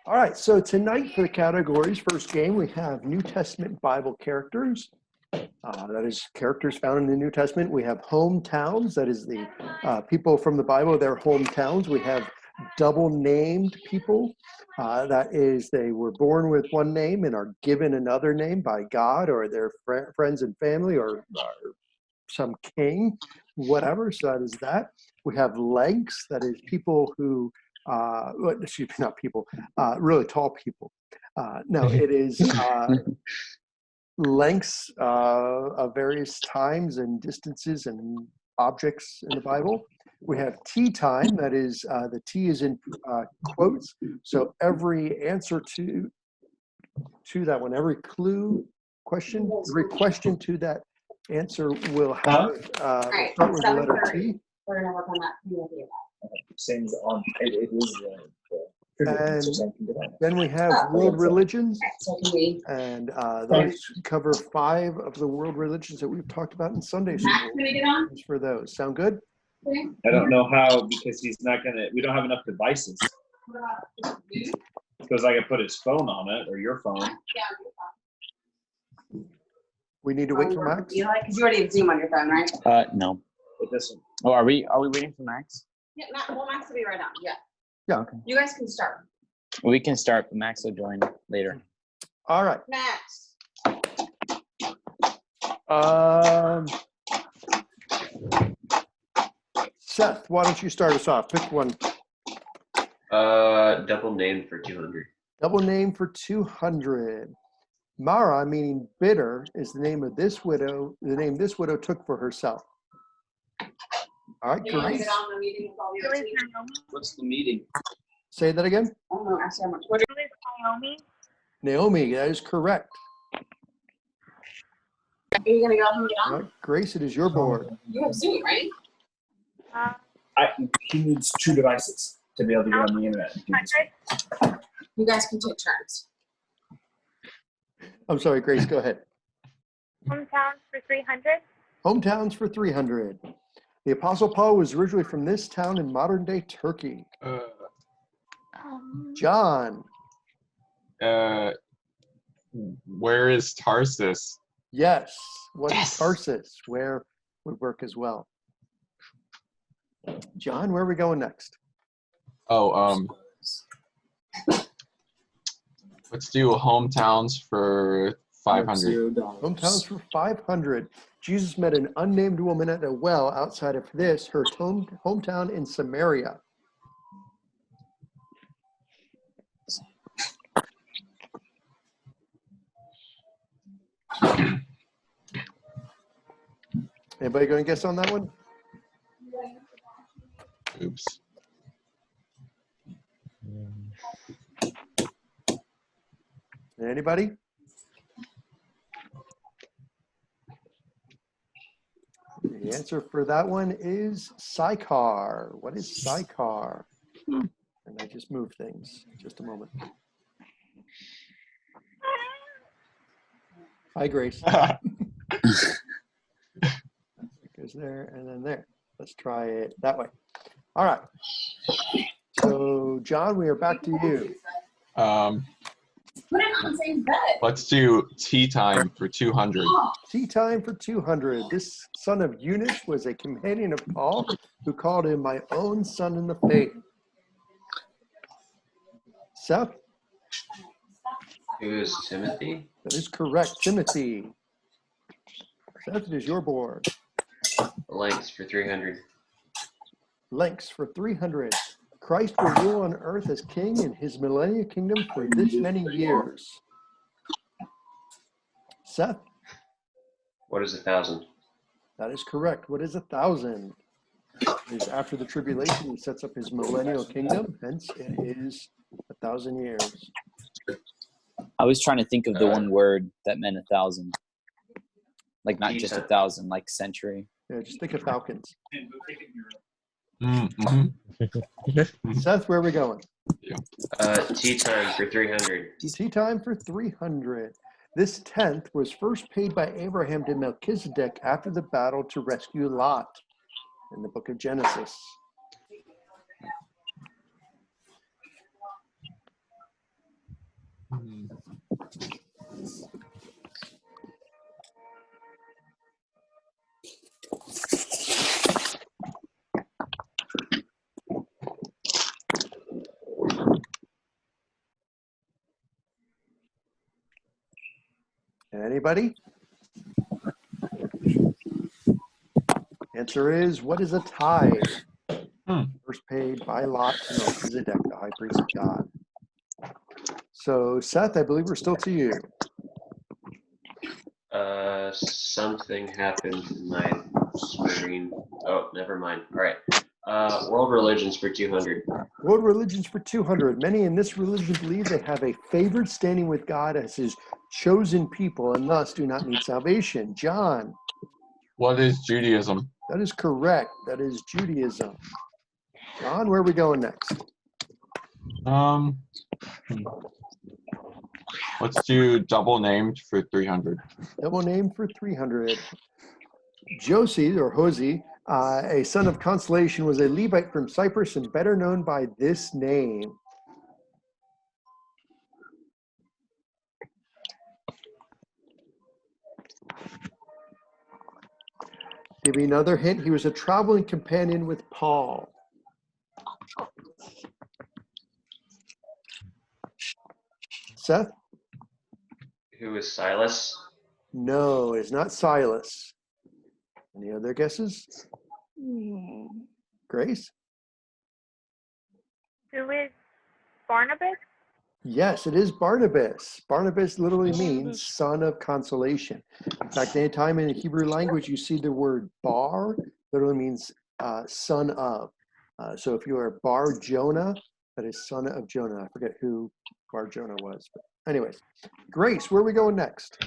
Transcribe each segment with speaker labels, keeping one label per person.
Speaker 1: All right, so tonight for the categories, first game, we have New Testament Bible characters. That is characters found in the New Testament. We have hometowns, that is the people from the Bible, their hometowns. We have double named people, that is they were born with one name and are given another name by God or their friends and family or some king, whatever, so that is that. We have lengths, that is people who, excuse me, not people, really tall people. No, it is lengths of various times and distances and objects in the Bible. We have tea time, that is, the T is in quotes, so every answer to that one, every question to that answer will have start with the letter T.
Speaker 2: We're going to work on that.
Speaker 3: Same on it is
Speaker 1: and then we have world religions, and those cover 5 of the world religions that we've talked about in Sunday school. For those, sound good?
Speaker 3: I don't know how, because he's not gonna. We don't have enough devices. Because I can put his phone on it or your phone.
Speaker 1: We need to wait for Max.
Speaker 2: Because you already have Zoom on your phone, right?
Speaker 4: No.
Speaker 3: But this one.
Speaker 4: Oh, are we waiting for Max?
Speaker 2: Yeah, Max will be right on. Yeah.
Speaker 1: Yeah.
Speaker 4: Okay.
Speaker 2: You guys can start.
Speaker 4: We can start, but Max will join later.
Speaker 1: All right.
Speaker 2: Max.
Speaker 1: Seth, why don't you start us off? Pick one.
Speaker 5: Double name for 200.
Speaker 1: Double name for 200. Mara, meaning bitter, is the name of this widow. The name this widow took for herself. All right, Grace.
Speaker 3: What's the meeting?
Speaker 1: Say that again.
Speaker 2: I don't know. Ask how much. What is
Speaker 6: Naomi?
Speaker 1: Naomi, that is correct.
Speaker 2: Are you going to go ahead and get
Speaker 1: All
Speaker 2: on?
Speaker 1: right, Grace, it is your board.
Speaker 2: You have Zoom, right?
Speaker 3: He needs 2 devices to be able to get on the internet.
Speaker 2: You guys can take turns.
Speaker 1: I'm sorry, Grace, go ahead.
Speaker 6: Hometowns for 300.
Speaker 1: Hometowns for 300. The Apostle Paul was originally from this town in modern-day Turkey. John.
Speaker 7: Where is Tarsus?
Speaker 1: Yes. What is Tarsus? Where would work as well. John, where are we going next?
Speaker 7: Oh, let's do hometowns for 500.
Speaker 1: Hometowns for 500. Jesus met an unnamed woman at a well outside of this, her hometown in Samaria. Anybody going to guess on that one?
Speaker 7: Oops.
Speaker 1: Anybody? The answer for that one is Sychar. What is Sychar? And I just moved things. Just a moment. Hi, Grace. Goes there and then there. Let's try it that way. All right. So, John, we are back to you.
Speaker 2: Put it on the same bed.
Speaker 7: Let's do tea time for 200.
Speaker 1: Tea time for 200. This son of Eunice was a companion of Paul who called him my own son in the faith. Seth?
Speaker 5: It was Timothy.
Speaker 1: That is correct. Timothy. Seth, it is your board.
Speaker 5: Lengths for 300.
Speaker 1: Lengths for 300. Christ will rule on earth as king in his millennial kingdom for this many years. Seth?
Speaker 5: What is 1,000?
Speaker 1: That is correct. What is 1,000? It is after the tribulation, he sets up his millennial kingdom, hence it is 1,000 years.
Speaker 4: I was trying to think of the one word that meant 1,000. Like not just 1,000, like century.
Speaker 1: Yeah, just think of falcons.
Speaker 7: Mm-hmm.
Speaker 1: Seth, where are we going?
Speaker 5: Tea time for 300.
Speaker 1: Tea time for 300. This tenth was first paid by Abraham to Melchizedek after the battle to rescue Lot in the book of Genesis.
Speaker 7: Hmm.
Speaker 1: Anybody? Answer is, what is a tithe? First paid by lot to Melchizedek, the high priest of God. So, Seth, I believe we're still to you.
Speaker 5: Something happened in my screen. Oh, never mind. All right. World religions for 200.
Speaker 1: World religions for 200. Many in this religion believe they have a favored standing with God as his chosen people and thus do not need salvation. John.
Speaker 7: What is Judaism?
Speaker 1: That is correct. That is Judaism. John, where are we going next?
Speaker 7: Let's do double named for 300.
Speaker 1: Double name for 300. Josie, or Hosea, a son of Consolation, was a Levite from Cyprus and better known by this name. Give me another hint. He was a traveling companion with Paul. Seth?
Speaker 5: Who is Silas?
Speaker 1: No, it's not Silas. Any other guesses? Grace?
Speaker 6: Who is Barnabas?
Speaker 1: Yes, it is Barnabas. Barnabas literally means son of consolation. In fact, anytime in the Hebrew language you see the word bar, literally means son of. So if you are Bar Jonah, that is son of Jonah. I forget who Bar Jonah was. But anyways, Grace, where are we going next?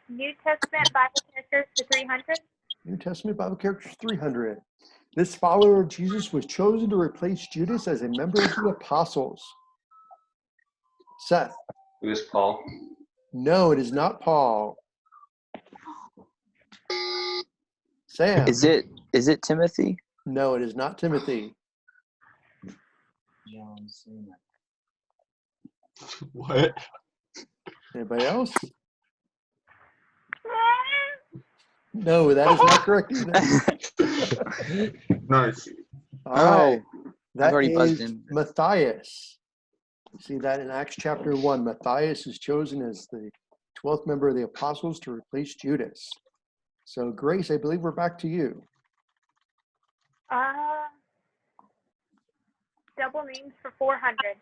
Speaker 6: New Testament Bible characters to 300.
Speaker 1: New Testament Bible characters 300. This follower of Jesus was chosen to replace Judas as a member of the apostles. Seth?
Speaker 5: Who is Paul?
Speaker 1: No, it is not Paul. Sam?
Speaker 4: Is it Timothy?
Speaker 1: No, it is not Timothy.
Speaker 7: What?
Speaker 1: Anybody else? No, that is not correct either.
Speaker 7: Nice.
Speaker 1: All right. That
Speaker 4: already buzzed
Speaker 1: is
Speaker 4: in.
Speaker 1: Matthias. You see that in Acts chapter 1. Matthias is chosen as the 12th member of the apostles to replace Judas. So, Grace, I believe we're back to you.
Speaker 6: Double names for 400.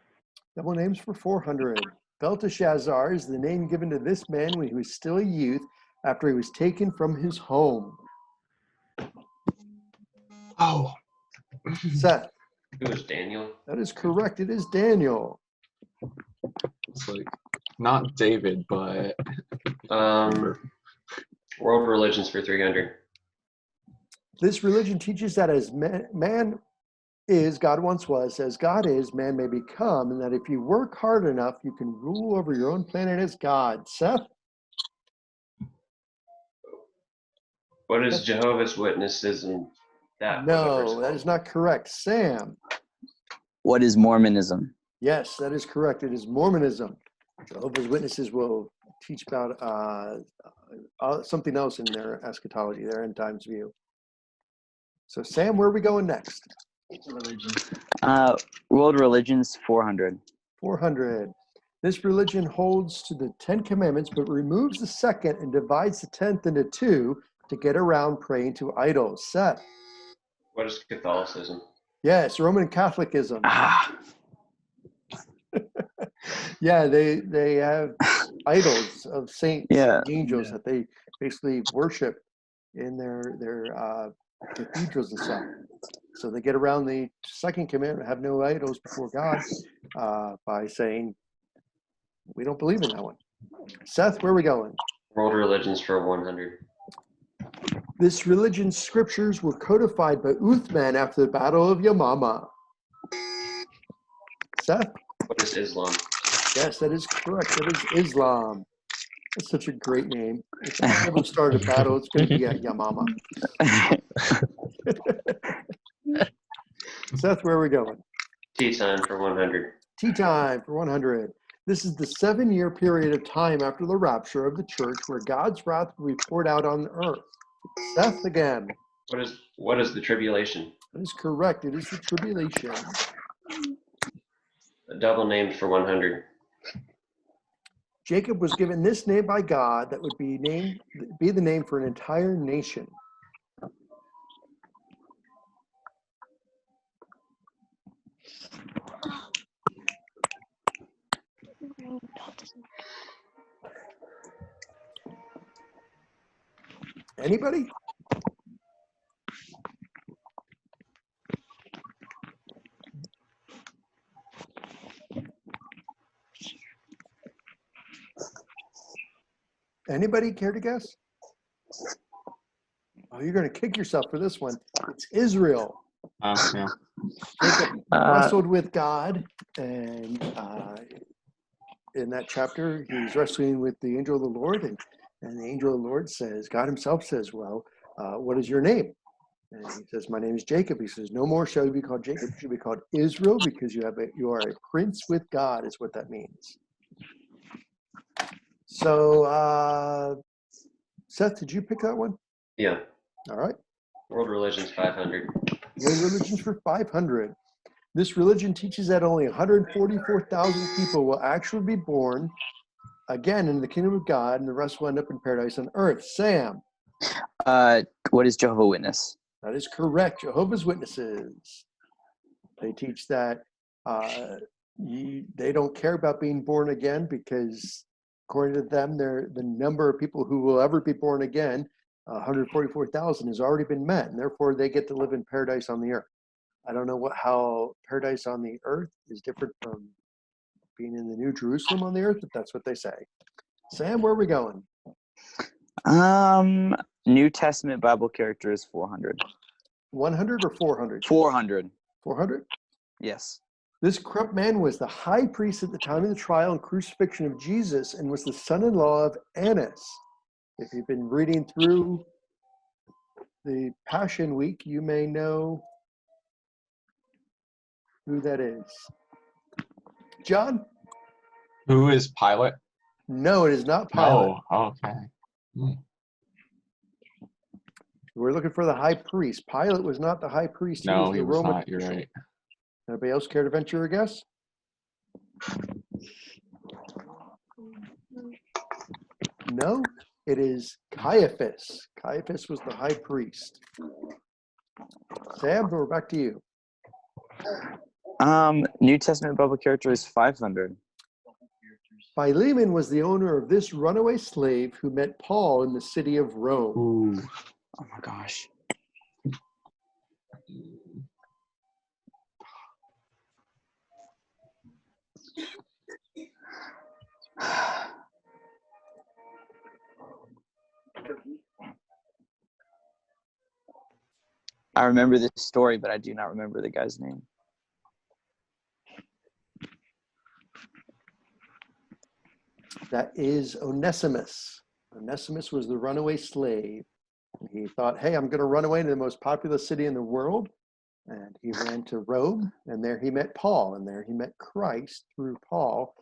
Speaker 1: Double names for 400. Belshazzar is the name given to this man when he was still a youth after he was taken from his home.
Speaker 7: Oh.
Speaker 1: Seth?
Speaker 5: Who is Daniel?
Speaker 1: That is correct. It is Daniel.
Speaker 7: It's like not David, but
Speaker 5: World religions for 300.
Speaker 1: This religion teaches that as man is, God once was, as God is, man may become, and that if you work hard enough, you can rule over your own planet as God. Seth?
Speaker 5: What is Jehovah's Witnesses and that?
Speaker 1: No, that is not correct. Sam?
Speaker 4: What is Mormonism?
Speaker 1: Yes, that is correct. It is Mormonism. Jehovah's Witnesses will teach about something else in their eschatology, their end times view. So, Sam, where are we going next?
Speaker 4: World religions 400.
Speaker 1: 400. This religion holds to the 10 commandments, but removes the second and divides the 10th into two to get around praying to idols. Seth?
Speaker 5: What is Catholicism?
Speaker 1: Yes, Roman Catholicism. Yeah, they have idols of saints and angels that they basically worship in their cathedrals and stuff. So they get around the second commandment, have no idols before God, by saying, we don't believe in that one. Seth, where are we going?
Speaker 5: World religions for 100.
Speaker 1: This religion's scriptures were codified by Uthman after the Battle of Yamama. Seth?
Speaker 5: What is Islam?
Speaker 1: Yes, that is correct. That is Islam. That's such a great name. If I ever start a battle, it's going to be at Yamama. Seth, where are we going?
Speaker 5: Tea time for 100.
Speaker 1: Tea time for 100. This is the 7-year period of time after the rapture of the church where God's wrath will be poured out on the earth. Seth again.
Speaker 5: What is the tribulation?
Speaker 1: That is correct. It is the tribulation.
Speaker 5: A double named for 100.
Speaker 1: Jacob was given this name by God that would be the name for an entire nation. Anybody? Anybody care to guess? Oh, you're going to kick yourself for this one. It's Israel.
Speaker 7: Yeah.
Speaker 1: Jacob wrestled with God, and in that chapter, he's wrestling with the angel of the Lord, and the angel of the Lord says, God himself says, well, what is your name? And he says, my name is Jacob. He says, no more shall you be called Jacob. You should be called Israel because you are a prince with God is what that means. So, Seth, did you pick that one?
Speaker 5: Yeah.
Speaker 1: All right.
Speaker 5: World religions 500.
Speaker 1: World religions for 500. This religion teaches that only 144,000 people will actually be born again in the kingdom of God, and the rest will end up in paradise on earth. Sam.
Speaker 4: What is Jehovah's Witness?
Speaker 1: That is correct. Jehovah's Witnesses. They teach that they don't care about being born again because, according to them, the number of people who will ever be born again, 144,000, has already been met, and therefore they get to live in paradise on the earth. I don't know how paradise on the earth is different from being in the New Jerusalem on the earth, but that's what they say. Sam, where are we going?
Speaker 4: New Testament Bible character is 400.
Speaker 1: 100 or 400?
Speaker 4: 400.
Speaker 1: 400?
Speaker 4: Yes.
Speaker 1: This corrupt man was the high priest at the time of the trial and crucifixion of Jesus and was the son-in-law of Annas. If you've been reading through the Passion Week, you may know who that is. John?
Speaker 7: Who is Pilate?
Speaker 1: No, it is not Pilate.
Speaker 7: Oh, okay.
Speaker 1: We're looking for the high priest. Pilate was not the high priest.
Speaker 7: No, he
Speaker 1: the
Speaker 7: was
Speaker 1: Roman
Speaker 7: not. You're
Speaker 1: official.
Speaker 7: right.
Speaker 1: Anybody else care to venture a guess? No, it is Caiaphas. Caiaphas was the high priest. Sam, we're back to you.
Speaker 4: New Testament Bible character is 500.
Speaker 1: Philemon was the owner of this runaway slave who met Paul in the city of Rome.
Speaker 7: Ooh.
Speaker 4: Oh my gosh. I remember this story, but I do not remember the guy's name.
Speaker 1: That is Onesimus. Onesimus was the runaway slave. And he thought, hey, I'm going to run away to the most populous city in the world. And he ran to Rome, and there he met Paul, and there he met Christ through Paul.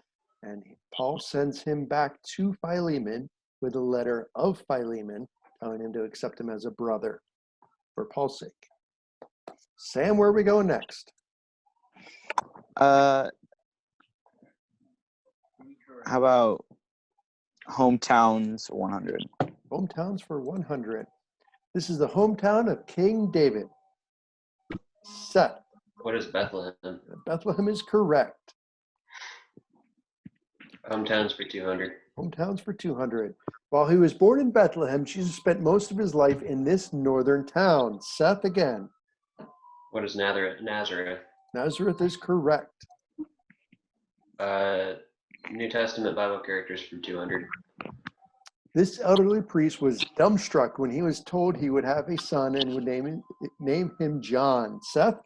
Speaker 1: And Paul sends him back to Philemon with a letter of Philemon telling him to accept him as a brother for Paul's sake. Sam, where are we going next?
Speaker 4: How about hometowns 100?
Speaker 1: Hometowns for 100. This is the hometown of King David. Seth.
Speaker 5: What is Bethlehem?
Speaker 1: Bethlehem is correct.
Speaker 5: Hometowns for 200.
Speaker 1: Hometowns for 200. While he was born in Bethlehem, Jesus spent most of his life in this northern town. Seth again.
Speaker 5: What is Nazareth?
Speaker 1: Nazareth is correct.
Speaker 5: New Testament Bible characters for 200.
Speaker 1: This elderly priest was dumbstruck when he was told he would have a son and would name him John. Seth?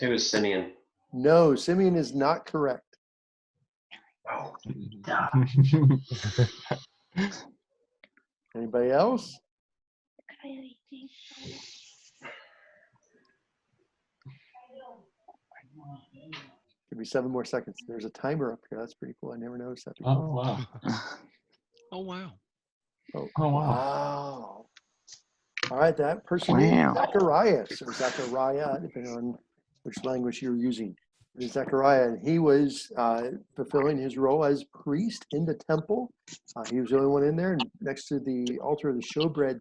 Speaker 5: Who is Simeon?
Speaker 1: No, Simeon is not correct.
Speaker 5: Oh,
Speaker 1: Anybody else? Give me 7 more seconds. There's a timer up here. That's pretty cool. I never noticed that
Speaker 7: Oh,
Speaker 1: before.
Speaker 7: wow.
Speaker 8: Oh, wow.
Speaker 1: Oh,
Speaker 7: Oh, wow.
Speaker 1: wow. All right, that person is
Speaker 4: Wow.
Speaker 1: Zacharias, or Zachariah, depending on which language you're using. It is Zachariah, and he was fulfilling his role as priest in the temple. He was the only one in there, and next to the altar of the showbread,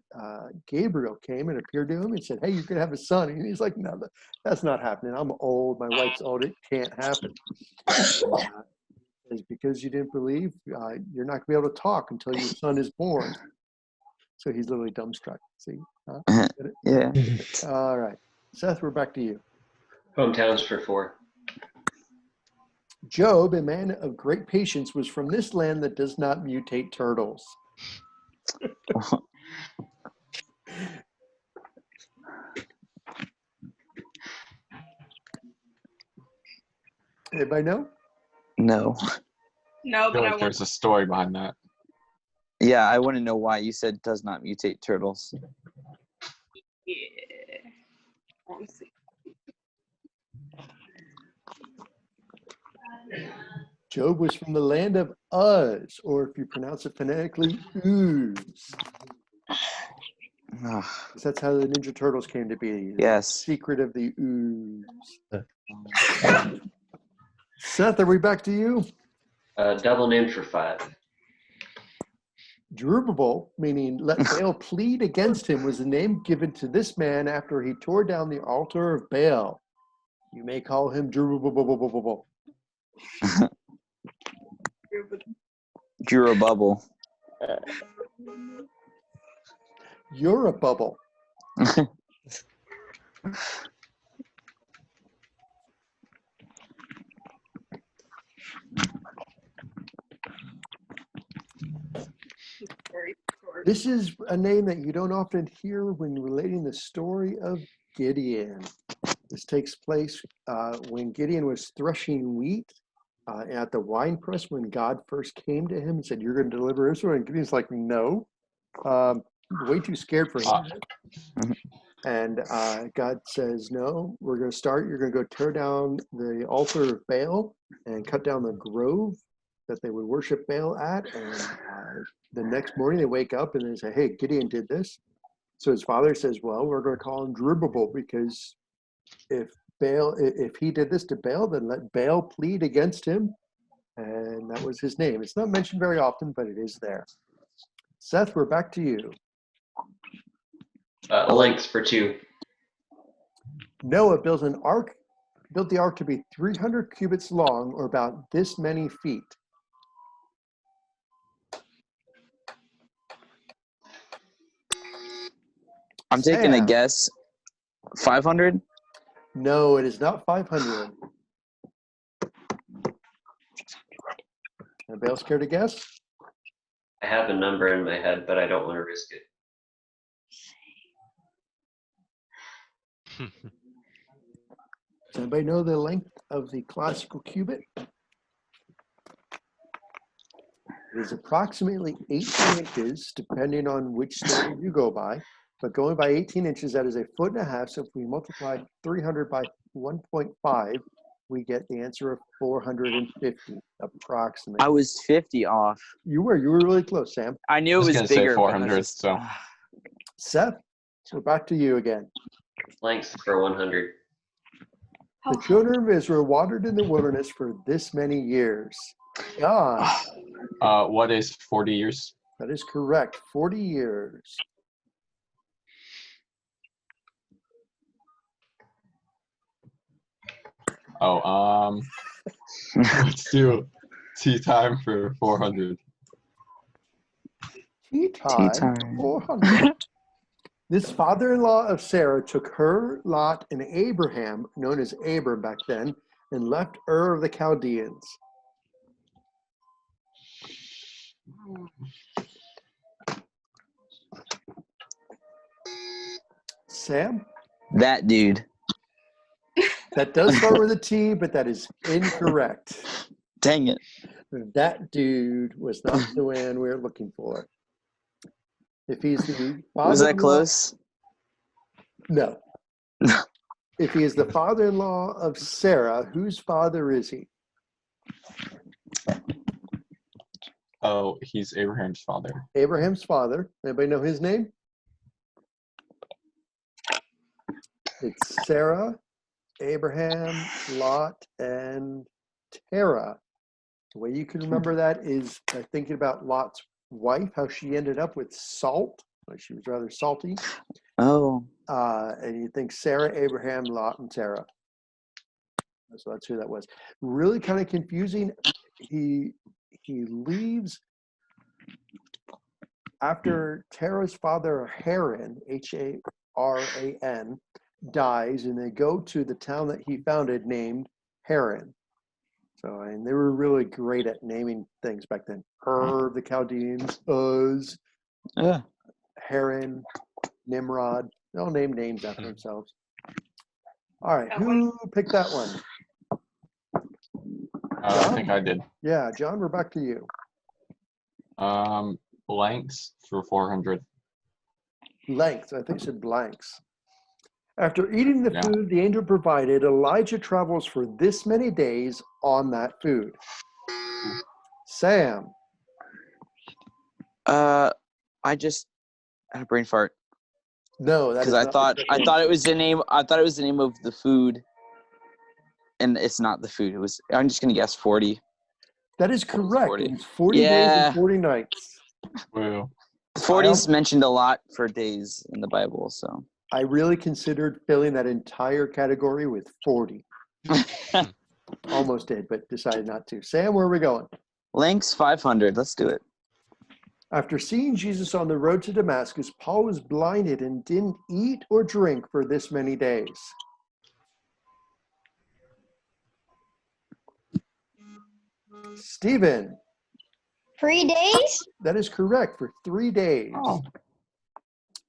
Speaker 1: Gabriel came and appeared to him and said, "Hey, you're gonna have a son." And he's like, "No, that's not happening. I'm old. My wife's old. It can't happen." Is because you didn't believe, you're not gonna be able to talk until your son is born. So he's literally dumbstruck. See? Huh? Get it?
Speaker 4: Yeah.
Speaker 1: All right. Seth, we're back to you.
Speaker 5: Hometowns for 4.
Speaker 1: Job, a man of great patience, was from this land that does not mutate turtles. Anybody know?
Speaker 4: No.
Speaker 2: No,
Speaker 7: I
Speaker 2: but
Speaker 7: feel
Speaker 2: I
Speaker 7: like
Speaker 2: want.
Speaker 7: there's a story behind that.
Speaker 4: Yeah, I want to know why you said does not mutate turtles.
Speaker 2: Yeah. Let me see.
Speaker 1: Job was from the land of Uz, or if you pronounce it phonetically, Uz.
Speaker 4: Ugh.
Speaker 1: 'Cause that's how the Ninja Turtles came to be. The
Speaker 4: Yes.
Speaker 1: secret of the Ooze. Seth, are we back to you?
Speaker 5: Double name for 5.
Speaker 1: Jerubbaal, meaning let Baal plead against him, was the name given to this man after he tore down the altar of Baal. You may call him Jerubbaal.
Speaker 4: Drew a bubble.
Speaker 1: You're a bubble.
Speaker 2: Very short.
Speaker 1: This is a name that you don't often hear when relating the story of Gideon. This takes place when Gideon was threshing wheat at the winepress when God first came to him and said, "You're going to deliver Israel." And Gideon's like, "No, way too scared for him." And God says, "No, we're going to start. You're going to go tear down the altar of Baal and cut down the grove that they would worship Baal at." And the next morning they wake up and they say, "Hey, Gideon did this." So his father says, "Well, we're going to call him Jerubbaal, because if he did this to Baal, then let Baal plead against him." And that was his name. It's not mentioned very often, but it is there. Seth, we're back to you.
Speaker 5: Lengths for 2.
Speaker 1: Noah built the ark to be 300 cubits long, or about this many feet.
Speaker 4: I'm taking a
Speaker 1: Sam.
Speaker 4: guess. 500?
Speaker 1: No, it is not 500. Anybody else care to guess?
Speaker 5: I have a number in my head, but I don't want to risk it.
Speaker 1: Does anybody know the length of the classical cubit? It is approximately 18 inches, depending on which standard you go by. But going by 18 inches, that is 1.5 feet. So if we multiply 300 by 1.5, we get the answer of 450, approximately.
Speaker 4: I was 50 off.
Speaker 1: You were really close, Sam.
Speaker 4: I knew
Speaker 7: I
Speaker 4: it
Speaker 7: was
Speaker 4: was
Speaker 7: gonna say
Speaker 4: bigger. but I was
Speaker 7: 400,
Speaker 4: just-
Speaker 7: so.
Speaker 1: Seth, we're back to you again.
Speaker 5: Lengths for 100.
Speaker 1: The children of Israel wandered in the wilderness for this many years. God,
Speaker 7: What is 40 years?
Speaker 1: that is correct. 40 years.
Speaker 7: Oh, let's do tea time for 400.
Speaker 1: Tea time.
Speaker 4: time.
Speaker 1: 400. This father-in-law of Sarah took her, Lot, and Abraham, known as Abram back then, and left Ur of the Chaldeans. Sam?
Speaker 4: That dude.
Speaker 1: That does start with a T, but that is incorrect.
Speaker 4: Dang it.
Speaker 1: That dude was not the man we were looking for. If he's the father-in-law,
Speaker 4: Was that close?
Speaker 1: no. If he is the father-in-law of Sarah, whose father is he?
Speaker 7: Oh, he's Abraham's father.
Speaker 1: Abraham's father. Anybody know his name? It's Sarah, Abraham, Lot, and Terah. The way you can remember that is thinking about Lot's wife, how she ended up with salt. Like she was rather salty.
Speaker 4: Oh.
Speaker 1: And you think Sarah, Abraham, Lot, and Terah. So that's who that was. Really kind of confusing. He leaves after Terah's father Haran, Haran, dies, and they go to the town that he founded named Haran. So, and they were really great at naming things back then. The Chaldeans, Uz,
Speaker 4: Yeah.
Speaker 1: Haran, Nimrod. They all named names after themselves. All right, who picked that one?
Speaker 7: I think I did.
Speaker 1: Yeah, John, we're back to you.
Speaker 7: Blanks for 400.
Speaker 1: Length, I think it said blanks. After eating the food the angel provided, Elijah travels for this many days on that food. Sam.
Speaker 4: I just had a brain fart
Speaker 1: No, that is
Speaker 4: because
Speaker 1: not
Speaker 4: I thought it was the name. I thought it was the name of the food, and it's not the food. It was. I'm just gonna guess 40.
Speaker 1: That is correct.
Speaker 4: 40.
Speaker 1: It's 40 days and 40 nights.
Speaker 7: Woo.
Speaker 4: 40 is mentioned a lot for days in the Bible, so.
Speaker 1: I really considered filling that entire category with 40. Almost did, but decided not to. Sam, where are we going?
Speaker 4: Lengths 500. Let's do it.
Speaker 1: After seeing Jesus on the road to Damascus, Paul was blinded and didn't eat or drink for this many days. Stephen.
Speaker 9: 3 days?
Speaker 1: That is correct, for 3 days.
Speaker 7: Oh.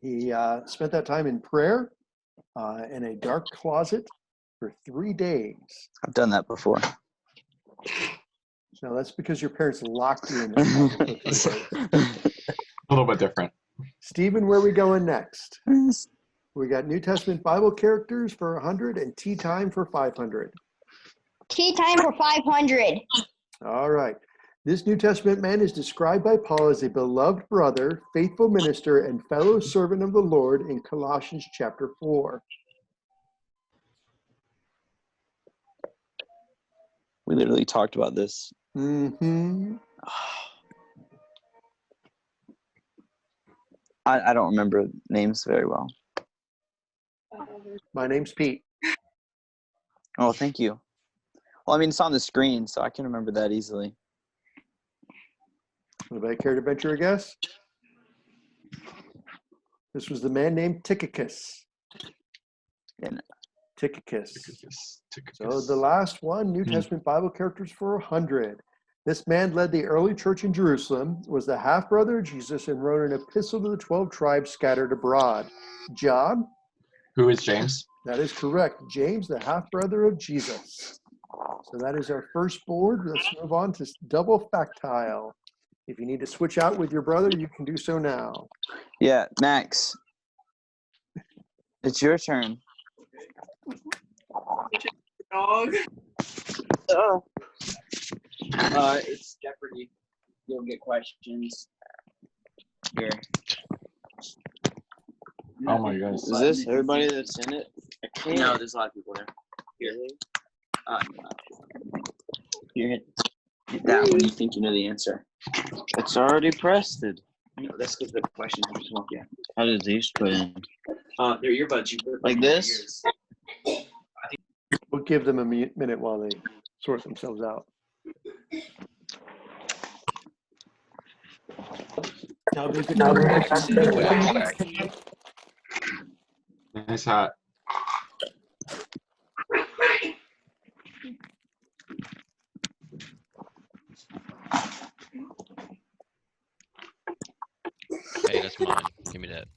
Speaker 1: He spent that time in prayer in a dark closet for 3 days.
Speaker 4: I've done that before.
Speaker 1: No, that's because your parents locked you in the closet for 3 days.
Speaker 7: A little bit different.
Speaker 1: Stephen, where are we going next? We got New Testament Bible characters for 100 and tea time for 500.
Speaker 9: Tea time for 500.
Speaker 1: All right. This New Testament man is described by Paul as a beloved brother, faithful minister, and fellow servant of the Lord in Colossians chapter 4.
Speaker 4: We literally talked about this.
Speaker 1: Mm-hmm.
Speaker 4: I don't remember names very well.
Speaker 1: My name's Pete.
Speaker 4: Oh, thank you. Well, I mean, it's on the screen, so I can remember that easily.
Speaker 1: Anybody care to venture a guess? This was the man named Tychicus. Tychicus. So the last one, New Testament Bible characters for 100. This man led the early church in Jerusalem, was the half-brother of Jesus, and wrote an epistle to the 12 tribes scattered abroad. John?
Speaker 7: Who is James?
Speaker 1: That is correct. James, the half-brother of Jesus. So that is our first board. Let's move on to double factile. If you need to switch out with your brother, you can do so now.
Speaker 4: Yeah, Max. It's your turn.
Speaker 2: Dog.
Speaker 4: Oh. It's Jeopardy. You'll get questions. Here.
Speaker 7: Oh my goodness.
Speaker 10: Is this everybody that's in it?
Speaker 4: No, there's a lot of people there. Here. Here, hit that when you think you know the answer.
Speaker 10: It's already pressed it.
Speaker 4: No, that's because the question has to yeah.
Speaker 10: How did these put in?
Speaker 4: They're earbuds. You put
Speaker 10: Like this?
Speaker 1: We'll give them a minute while they sort themselves out.
Speaker 7: Nice hat.
Speaker 8: Hey, that's mine. Give me that.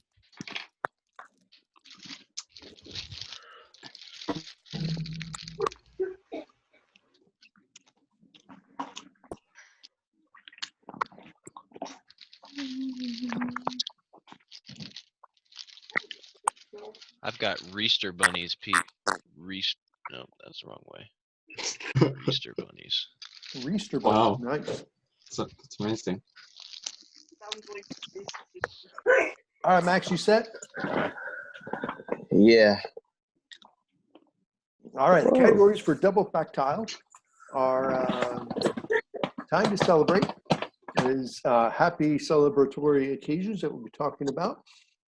Speaker 8: I've got Reester bunnies, Pete. No, that's the wrong way. Easter bunnies.
Speaker 1: Reester
Speaker 7: Wow.
Speaker 1: bunnies. Nice.
Speaker 7: That's amazing.
Speaker 2: Sounds like
Speaker 1: All right, Max, you set?
Speaker 10: Yeah.
Speaker 1: All right, the categories for double factile are time to celebrate. That is happy celebratory occasions that we'll be talking about.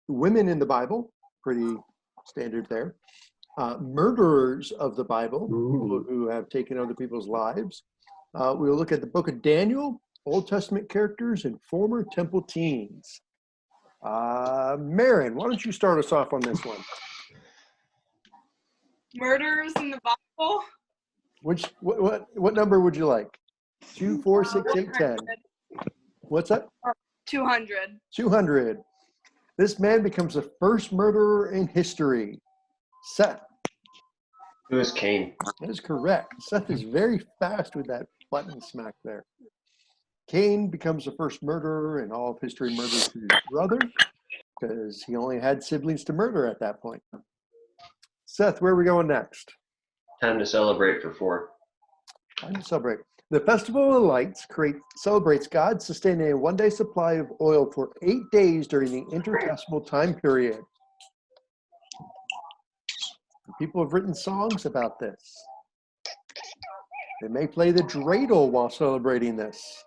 Speaker 1: Women in the Bible, pretty standard there. Murderers of the Bible, people who have taken other people's lives. We'll look at the book of Daniel, Old Testament characters, and former temple teens. Marin, why don't you start us off on this one?
Speaker 2: murderers in the Bible.
Speaker 1: What number would you like? 2, 4, 6, 8, 10. What's that?
Speaker 2: 200.
Speaker 1: 200. This man becomes the first murderer in history. Seth.
Speaker 5: Who is Cain?
Speaker 1: That is correct. Seth is very fast with that button smack there. Cain becomes the first murderer in all of history, murders his brother, because he only had siblings to murder at that point. Seth, where are we going next?
Speaker 5: Time to celebrate for 4.
Speaker 1: Time to celebrate. The Festival of Lights celebrates God sustaining a one-day supply of oil for 8 days during the intertestamental time period. People have written songs about this. They may play the dreidel while celebrating this.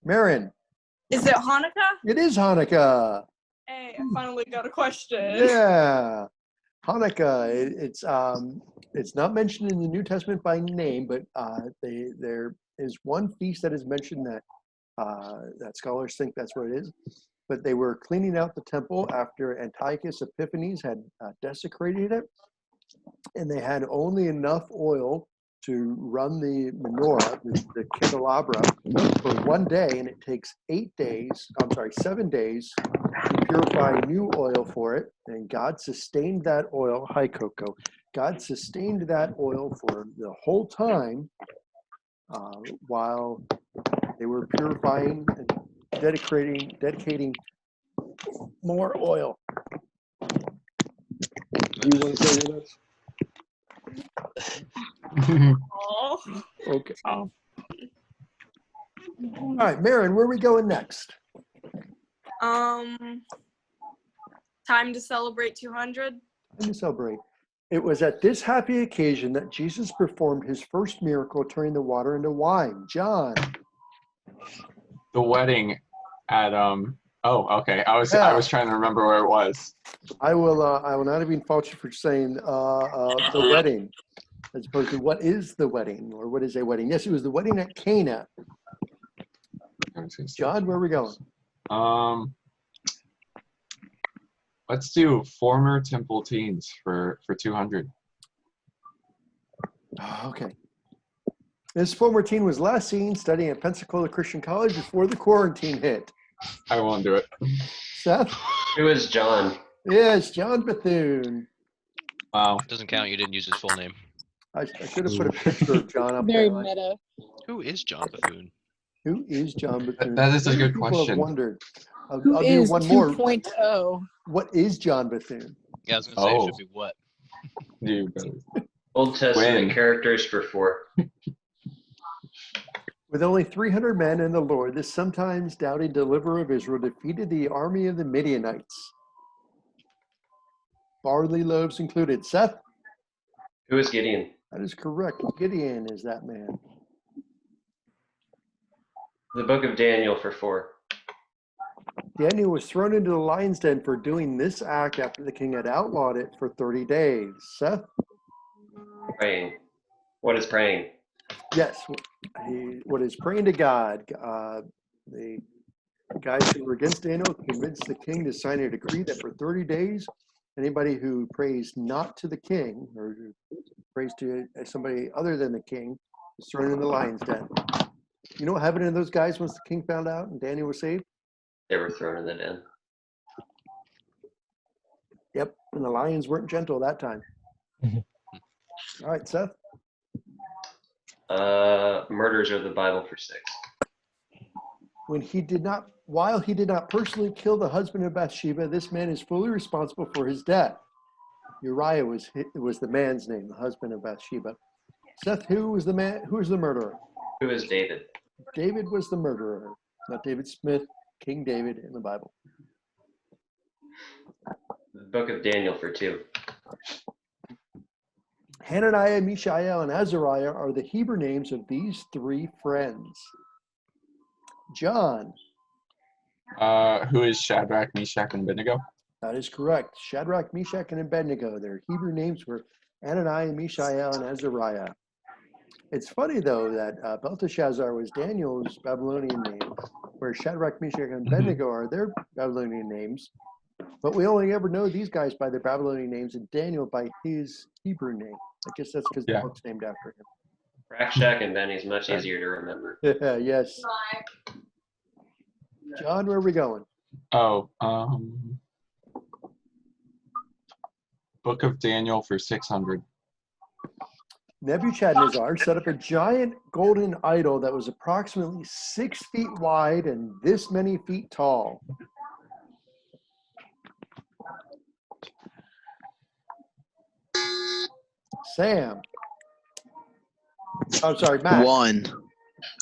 Speaker 1: Marin.
Speaker 2: Is it Hanukkah?
Speaker 1: It is Hanukkah.
Speaker 2: Hey, I finally got a question.
Speaker 1: Yeah. Hanukkah. It's not mentioned in the New Testament by name, but there is one feast that is mentioned that scholars think that's what it is. But they were cleaning out the temple after Antiochus Epiphanes had desecrated it, and they had only enough oil to run the menorah, the candelabra, for one day, and it takes 7 days to purify new oil for it. And God sustained that oil. Hi, Coco. God sustained that oil for the whole time while they were purifying and dedicating more oil. Do you want to say this?
Speaker 2: Oh.
Speaker 1: Okay. All right, Marin, where are we going next?
Speaker 2: Time to celebrate 200.
Speaker 1: Time to celebrate. It was at this happy occasion that Jesus performed his first miracle, turning the water into wine. John.
Speaker 7: The wedding at Oh, okay. I was trying to remember where it was.
Speaker 1: I will not even fault you for saying the wedding, as opposed to what is the wedding or what is a wedding. Yes, it was the wedding at Cana. John, where are we going?
Speaker 7: Let's do former temple teens for 200.
Speaker 1: Okay. This former teen was last seen studying at Pensacola Christian College before the quarantine hit.
Speaker 7: I won't do it.
Speaker 1: Seth?
Speaker 5: Who is John?
Speaker 1: Yes, John Bethune.
Speaker 7: Wow.
Speaker 8: Doesn't count. You didn't use his full name.
Speaker 1: I should have put a picture of John up
Speaker 11: Very
Speaker 1: there.
Speaker 11: meta.
Speaker 8: Who is John Bethune?
Speaker 1: Who is John Bethune?
Speaker 7: That is a
Speaker 1: Many
Speaker 7: good
Speaker 1: people
Speaker 7: question.
Speaker 1: have wondered. I'll
Speaker 11: Who
Speaker 1: do
Speaker 11: is
Speaker 1: one more.
Speaker 11: 2.0?
Speaker 1: What is John Bethune?
Speaker 8: Yeah, I was gonna say it should be what.
Speaker 7: You
Speaker 5: Old Testament
Speaker 7: When?
Speaker 5: characters for 4.
Speaker 1: With only 300 men and the Lord, this sometimes doubting deliverer of Israel defeated the army of the Midianites. Barley loaves included. Seth?
Speaker 5: Who is Gideon?
Speaker 1: That is correct. Gideon is that man.
Speaker 5: The book of Daniel for 4.
Speaker 1: Daniel was thrown into the lion's den for doing this act after the king had outlawed it for 30 days. Seth?
Speaker 5: Praying. What is praying?
Speaker 1: Yes. What is praying to God? The guys who were against Daniel convinced the king to sign a decree that for 30 days, anybody who prays not to the king or who prays to somebody other than the king is thrown in the lion's den. You know what happened to those guys once the king found out and Daniel was saved?
Speaker 5: They were thrown in the den.
Speaker 1: Yep, and the lions weren't gentle that time. All right, Seth?
Speaker 5: Murders of the Bible for 6.
Speaker 1: When he did not While he did not personally kill the husband of Bathsheba, this man is fully responsible for his death. Uriah was the man's name, the husband of Bathsheba. Seth, who was the man? Who was the murderer?
Speaker 5: Who is David?
Speaker 1: David was the murderer, not David Smith, King David in the Bible.
Speaker 5: The book of Daniel for 2.
Speaker 1: Hananiah, Mishael, and Azariah are the Hebrew names of these 3 friends. John.
Speaker 7: Who is Shadrach, Meshach, and Abednego?
Speaker 1: That is correct. Shadrach, Meshach, and Abednego. Their Hebrew names were Hananiah, Mishael, and Azariah. It's funny, though, that Belshazzar was Daniel's Babylonian name, where Shadrach, Meshach, and Abednego are their Babylonian names. But we only ever know these guys by their Babylonian names and Daniel by his Hebrew name. I guess that's because the book's named after him.
Speaker 5: Rakshak and Benny is much easier to remember.
Speaker 1: Yes. John, where are we going?
Speaker 7: Oh, Book of Daniel for 600.
Speaker 1: Nebuchadnezzar set up a giant golden idol that was approximately 6 feet wide and this many feet tall. Sam. I'm sorry, Matt.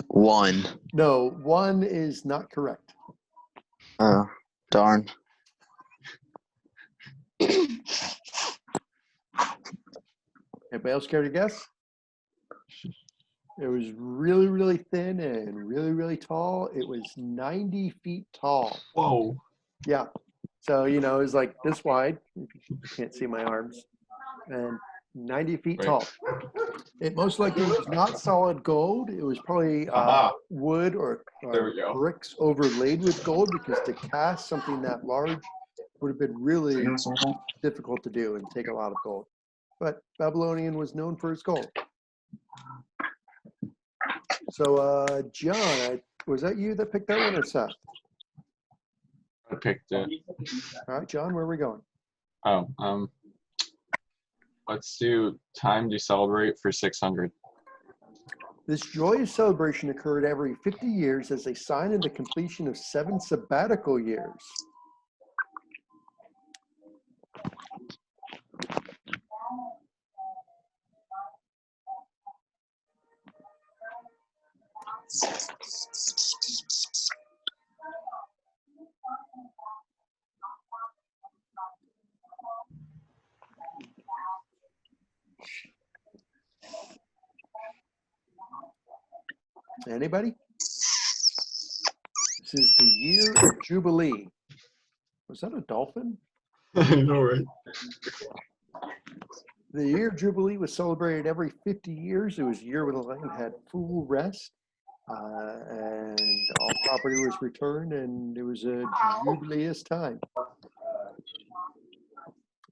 Speaker 10: 1.
Speaker 1: No, 1 is not correct.
Speaker 10: Oh, darn.
Speaker 1: Anybody else care to guess? It was really, really thin and really, really tall. It was 90 feet tall.
Speaker 7: Whoa.
Speaker 1: Yeah. So, it was like this wide. You can't see my arms. And 90 feet tall. It most likely was not solid gold. It was probably wood or bricks overlaid with gold, because to cast something that large would have been really difficult to do and take a lot of gold. But Babylonian was known for its gold. So, John, was that you that picked that one, or Seth?
Speaker 7: I picked it.
Speaker 1: All right, John, where are we going?
Speaker 7: Oh, let's do Time to Celebrate for 600.
Speaker 1: This joyous celebration occurred every 50 years as a sign of the completion of 7 sabbatical years. Anybody? This is the year of Jubilee. Was that a dolphin?
Speaker 7: I know, right?
Speaker 1: The year of Jubilee was celebrated every 50 years. It was a year when the land had full rest, and all property was returned, and it was a jubileous time.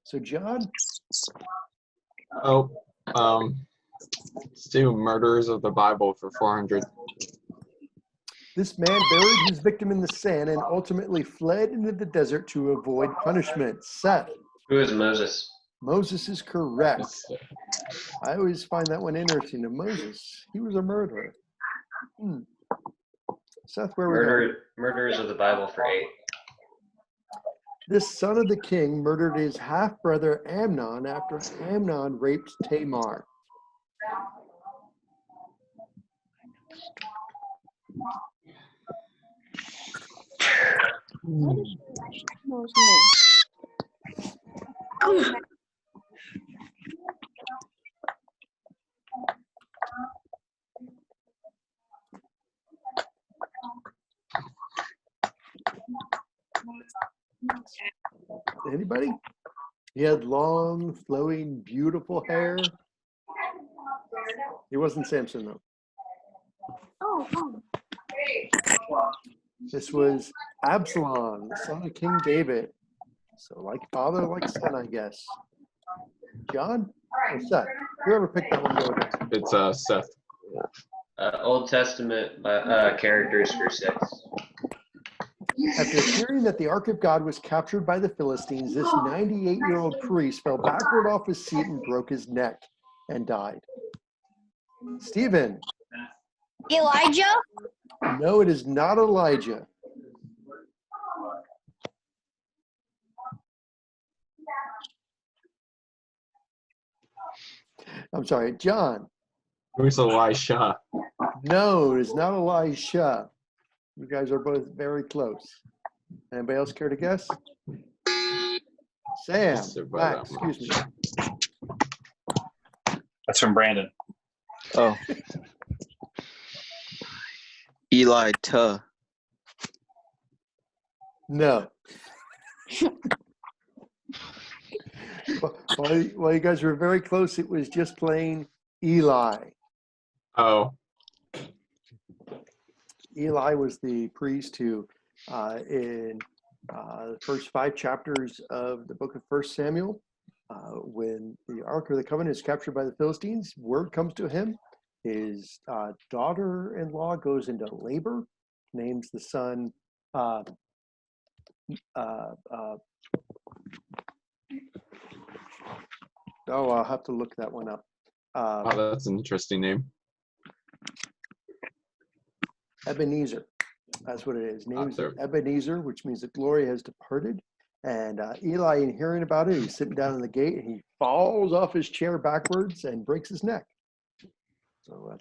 Speaker 1: So, John?
Speaker 7: Oh, let's do Murderers of the Bible for 400.
Speaker 1: This man buried his victim in the sand and ultimately fled into the desert to avoid punishment. Seth.
Speaker 5: Who is Moses?
Speaker 1: Moses is correct. I always find that one interesting. And Moses, he was a murderer. Seth, where were we?
Speaker 5: Murderers of the Bible for 8.
Speaker 1: This son of the king murdered his half-brother Amnon after Amnon raped Tamar. Anybody? He had long, flowing, beautiful hair. He wasn't Samson, though. This was Absalom, the son of King David. So like father, like son, I guess. John or Seth? Whoever picked that one, go with it.
Speaker 7: It's Seth.
Speaker 5: Old Testament characters for 6.
Speaker 1: After hearing that the Ark of God was captured by the Philistines, this 98-year-old priest fell backward off his seat and broke his neck and died. Stephen.
Speaker 9: Elijah?
Speaker 1: No, it is not Elijah. I'm sorry, John.
Speaker 7: Who's Elisha?
Speaker 1: No, it's not Elisha. You guys are both very close. Anybody else care to guess? Sam, Max, excuse me.
Speaker 3: That's from Brandon.
Speaker 10: Oh. Eli Tuh.
Speaker 1: No. While you guys were very close, it was just plain Eli.
Speaker 7: Oh.
Speaker 1: Eli was the priest who, in the first 5 chapters of the book of 1 Samuel, when the Ark of the Covenant is captured by the Philistines, word comes to him. His daughter-in-law goes into labor, names the son I'll have to look that one up.
Speaker 7: Oh, that's an interesting name.
Speaker 1: Ebenezer. That's what it is. Name's Ebenezer, which means the glory has departed. And Eli, in hearing about it, he's sitting down in the gate and he falls off his chair backwards and breaks his neck. So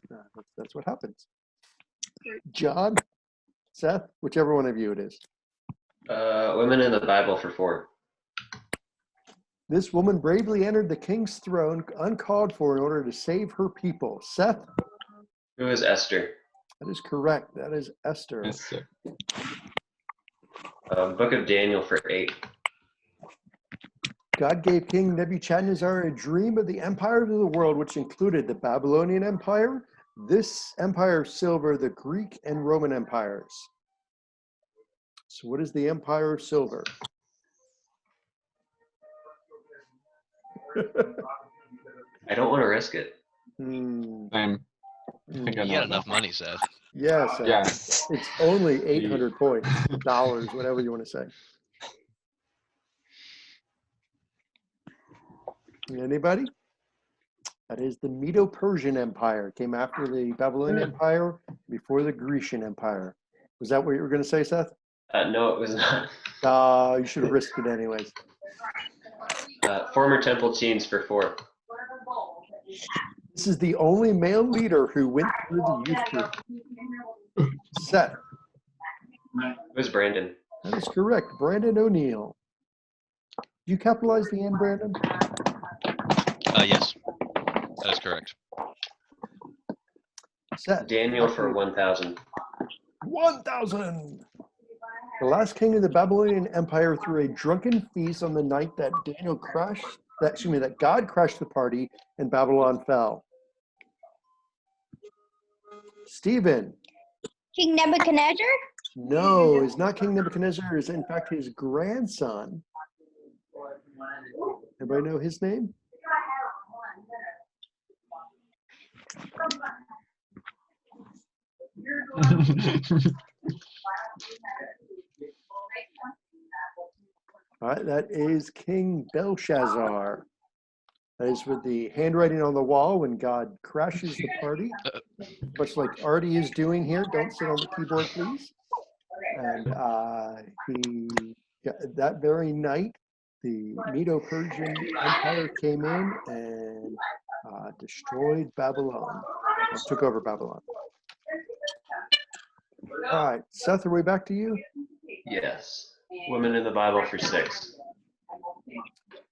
Speaker 1: that's what happens. John, Seth, whichever one of you it is.
Speaker 5: Women in the Bible for 4.
Speaker 1: This woman bravely entered the king's throne uncalled for in order to save her people. Seth?
Speaker 5: Who is Esther?
Speaker 1: That is correct. That is Esther.
Speaker 7: Esther.
Speaker 5: Book of Daniel for 8.
Speaker 1: God gave King Nebuchadnezzar a dream of the empires of the world, which included the Babylonian Empire, this empire of silver, the Greek and Roman empires. So what is the empire of silver?
Speaker 5: I don't want to risk it.
Speaker 7: I think I
Speaker 8: You
Speaker 7: know
Speaker 8: got
Speaker 7: it
Speaker 8: enough
Speaker 7: now.
Speaker 8: money, Seth.
Speaker 1: Yes.
Speaker 7: Yeah.
Speaker 1: It's only 800 points, dollars, whatever you want to say. Anybody? That is the Medo-Persian Empire. Came after the Babylonian Empire, before the Grecian Empire. Was that what you were going to say, Seth?
Speaker 5: No, it was not.
Speaker 1: You should have risked it anyways.
Speaker 5: Former temple teens for 4.
Speaker 1: This is the only male leader who went through the youth group. Seth.
Speaker 5: Who's Brandon?
Speaker 1: That is correct. Brandon O'Neill. Did you capitalize the end, Brandon?
Speaker 8: Yes, that is correct.
Speaker 1: Seth.
Speaker 5: Daniel for 1,000.
Speaker 1: 1,000. The last king of the Babylonian Empire threw a drunken feast on the night that that God crashed the party and Babylon fell. Stephen.
Speaker 9: King Nebuchadnezzar?
Speaker 1: No, it's not King Nebuchadnezzar. It's in fact his grandson. Everybody know his name? All right, that is King Belshazzar. That is with the handwriting on the wall when God crashes the party, much like Artie is doing here. Don't sit on the keyboard, please. And that very night, the Medo-Persian Empire came in and destroyed Babylon, took over Babylon. All right, Seth, are we back to you?
Speaker 5: Yes. Women in the Bible for 6.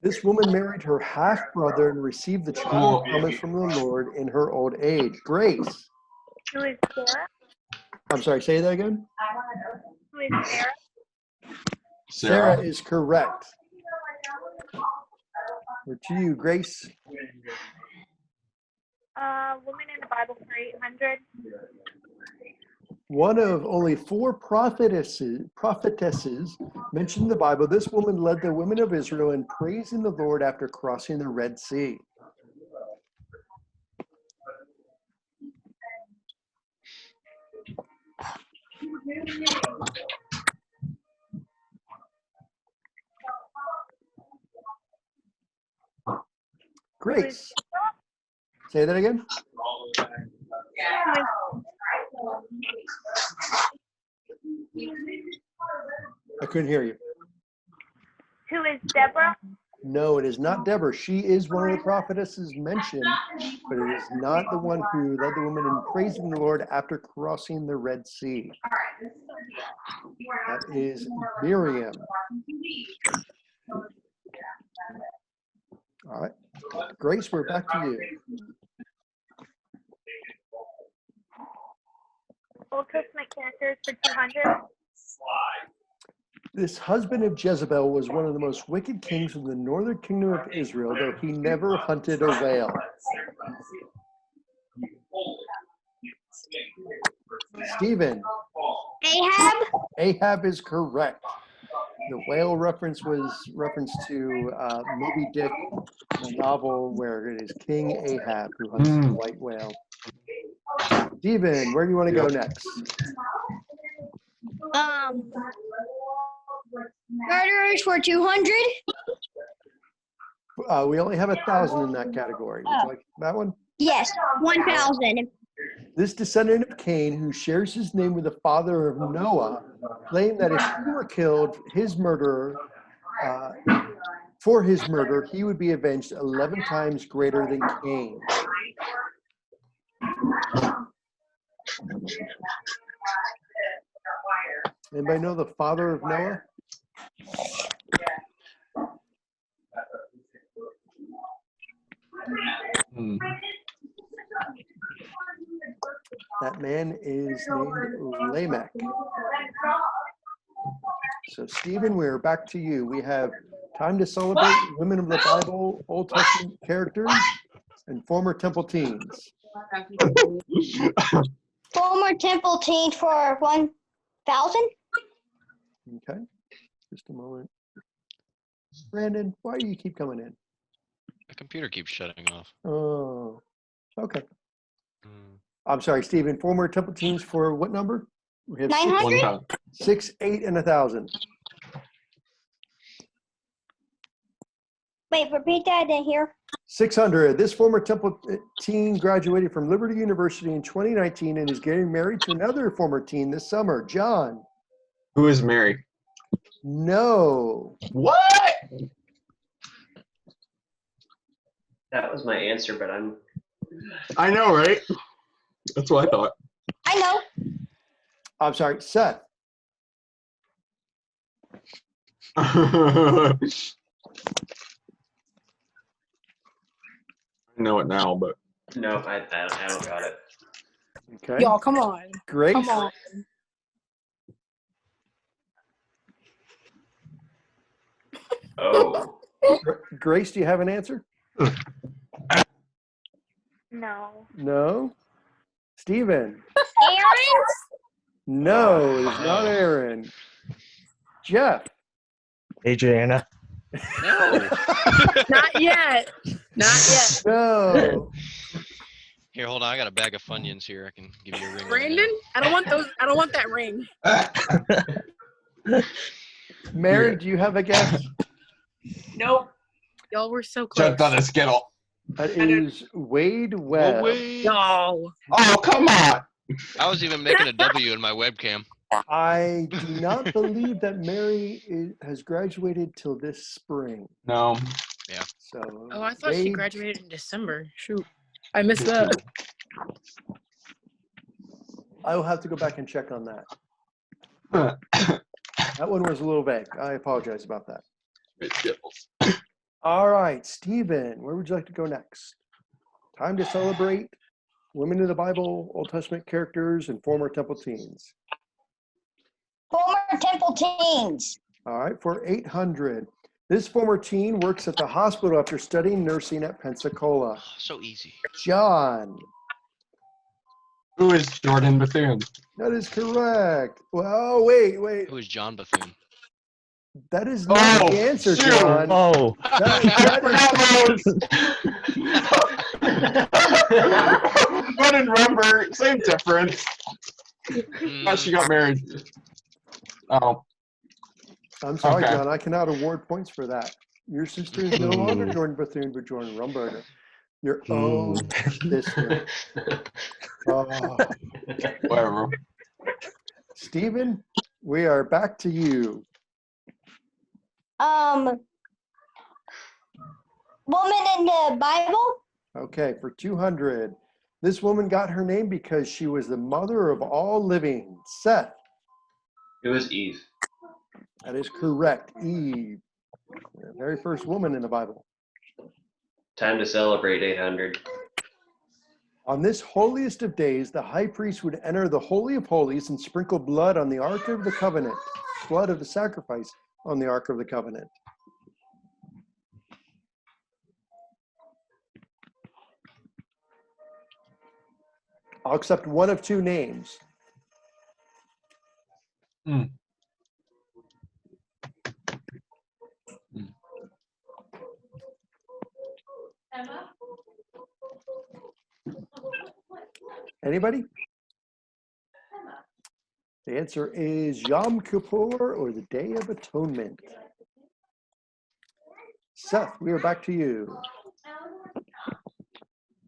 Speaker 1: This woman married her half-brother and received the child promise from the Lord in her old age. Grace.
Speaker 6: Who is Sarah?
Speaker 1: I'm sorry, say that again?
Speaker 6: Who is Sarah?
Speaker 1: Sarah is correct. We're to you, Grace.
Speaker 6: Women in the Bible for 800.
Speaker 1: One of only 4 prophetesses mentioned in the Bible. This woman led the women of Israel in praising the Lord after crossing the Red Sea. Grace. Say that again. I couldn't hear you.
Speaker 6: Who is Deborah?
Speaker 1: No, it is not Deborah. She is one of the prophetesses mentioned, but it is not the one who led the woman in praising the Lord after crossing the Red Sea. That is Miriam. All right. Grace, we're back to you.
Speaker 6: Old Testament characters for 200.
Speaker 1: This husband of Jezebel was one of the most wicked kings of the northern kingdom of Israel, though he never hunted a whale. Stephen.
Speaker 9: Ahab?
Speaker 1: Ahab is correct. The whale reference was reference to Moby Dick, the novel where it is King Ahab who hunts the white whale. Stephen, where do you want to go next?
Speaker 9: Murderers for 200.
Speaker 1: We only have 1,000 in that category. Would you like that one?
Speaker 9: Yes, 1,000.
Speaker 1: This descendant of Cain, who shares his name with the father of Noah, claimed that if he were killed, his murderer, for his murder, he would be avenged 11 times greater than Cain. Anybody know the father of Noah? That man is named Lamech. So, Stephen, we're back to you. We have time to celebrate women of the Bible, Old Testament characters, and former temple teens.
Speaker 9: Former temple teens for 1,000.
Speaker 1: Okay, just a moment. Brandon, why do you keep coming in?
Speaker 8: My computer keeps shutting off.
Speaker 1: Oh, okay. I'm sorry, Stephen. Former temple teens for what number? We have
Speaker 9: 900?
Speaker 1: 6, 8, and 1,000.
Speaker 9: Wait, repeat that. I didn't hear.
Speaker 1: 600. This former temple teen graduated from Liberty University in 2019 and is getting married to another former teen this summer. John.
Speaker 7: Who is Mary?
Speaker 1: No.
Speaker 7: What?
Speaker 5: That was my answer, but
Speaker 7: I know, right? That's what I thought.
Speaker 9: I know.
Speaker 1: I'm sorry, Seth.
Speaker 7: I know it now, but
Speaker 5: no, I don't got it.
Speaker 1: Okay.
Speaker 2: Y'all, come on.
Speaker 1: Grace.
Speaker 2: Come on.
Speaker 5: Oh.
Speaker 1: Grace, do you have an answer?
Speaker 6: No.
Speaker 1: No. Stephen.
Speaker 9: Aaron?
Speaker 1: No, it's not Aaron. Jeff.
Speaker 11: Adriana.
Speaker 8: No.
Speaker 2: Not yet. Not yet.
Speaker 1: No.
Speaker 8: Here, hold on. I got a bag of Funyuns here. I can give you a ring. right
Speaker 2: Brandon, I don't want those. I don't want that ring.
Speaker 1: Mary, do you have a guess?
Speaker 2: Nope. Y'all were so close.
Speaker 7: jumped on a skittle.
Speaker 1: That is Wade
Speaker 8: now.
Speaker 1: Webb.
Speaker 8: No way.
Speaker 2: Y'all.
Speaker 7: Oh, come on.
Speaker 8: I was even making a W in my webcam.
Speaker 1: I do not believe that Mary has graduated till this spring.
Speaker 7: No.
Speaker 1: So.
Speaker 2: Oh, I thought she
Speaker 1: Wade-
Speaker 2: graduated in December. Shoot. I missed that.
Speaker 1: I will have to go back and check on that. That one was a little vague. I apologize about that. All right, Stephen, where would you like to go next? Time to celebrate women in the Bible, Old Testament characters, and former temple teens.
Speaker 9: Former temple teens.
Speaker 1: All right, for 800. This former teen works at the hospital after studying nursing at Pensacola.
Speaker 8: So easy.
Speaker 1: John.
Speaker 7: Who is Jordan Bethune?
Speaker 1: That is correct. Well, wait.
Speaker 8: Who is John Bethune?
Speaker 1: That is not the answer,
Speaker 7: shoot.
Speaker 1: John.
Speaker 11: Oh.
Speaker 7: I didn't remember. Same difference. Thought she got married. Oh.
Speaker 1: I'm sorry,
Speaker 7: Okay.
Speaker 1: John. I cannot award points for that. Your sister is no longer Jordan Bethune, but Jordan Rumberger. Your own sister. Oh.
Speaker 7: Whatever.
Speaker 1: Stephen, we are back to you.
Speaker 9: woman in the Bible?
Speaker 1: Okay, for 200. This woman got her name because she was the mother of all living. Seth.
Speaker 5: It was Eve.
Speaker 1: That is correct. Eve, the very first woman in the Bible.
Speaker 5: Time to celebrate 800.
Speaker 1: On this holiest of days, the high priest would enter the Holy of Holies and sprinkle blood on the Ark of the Covenant, blood of the sacrifice on the Ark of the Covenant. I'll accept one of two names. Anybody? The answer is Yom Kippur, or the Day of Atonement. Seth, we are back to you.